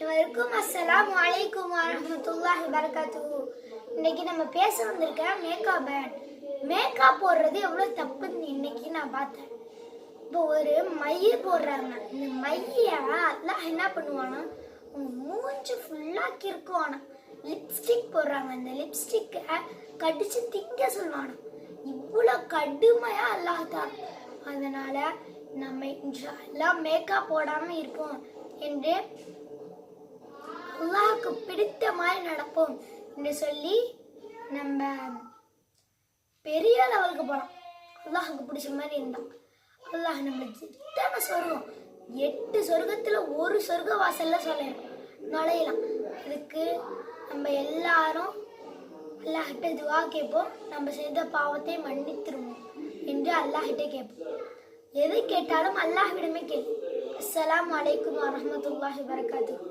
அனைவருக்கும் அஸ்ஸலாமு அலைக்கும் வரஹ்மத்துல்லாஹி வபரகாத்துஹு. இன்னைக்கு நம்ம பேச வந்திருக்க மேக்கப் பேன். மேக்கப் போடுறது எவ்வளோ தப்புன்னு இன்னைக்கு நான் பார்த்தேன். இப்போ ஒரு மைய போடுறாங்க. இந்த மைய அல்லாஹ் என்ன பண்ணுவானா, உங்க மூஞ்சி ஃபுல்லாக கிறுக்குவானா. லிப்ஸ்டிக் போடுறாங்க, இந்த லிப்ஸ்டிக்கை கடிச்சு திங்க சொல்லுவானா. இவ்வளோ கடுமையா அல்லாஹ் தான். அதனால நம்ம இன்ஷா அல்லாஹ் மேக்கப் போடாமல் இருப்போம் என்று அல்லாஹ்வுக்கு பிடித்த மாதிரி நடப்போம் என்று சொல்லி நம்ம பெரிய லெவலுக்கு போகலாம். அல்லாஹுக்கு பிடிச்ச மாதிரி இருந்தால் அல்லாஹ் நம்மளுக்கு எத்தனை சொர்க்கம், 8 சொர்க்கத்தில் ஒரு சொர்க்க வாசல்ல நுழையலாம். அதுக்கு நம்ம எல்லாரும் அல்லாஹ்கிட்ட துவா கேட்போம். நம்ம செய்த பாவத்தை மன்னித்துருவோம் என்று அல்லாஹ்கிட்ட கேட்போம். எது கேட்டாலும் அல்லாஹ்விடமே கேள்வி. அஸ்ஸலாமு அலைக்கும் வரஹ்மத்துல்லாஹி வபரகாத்துஹு.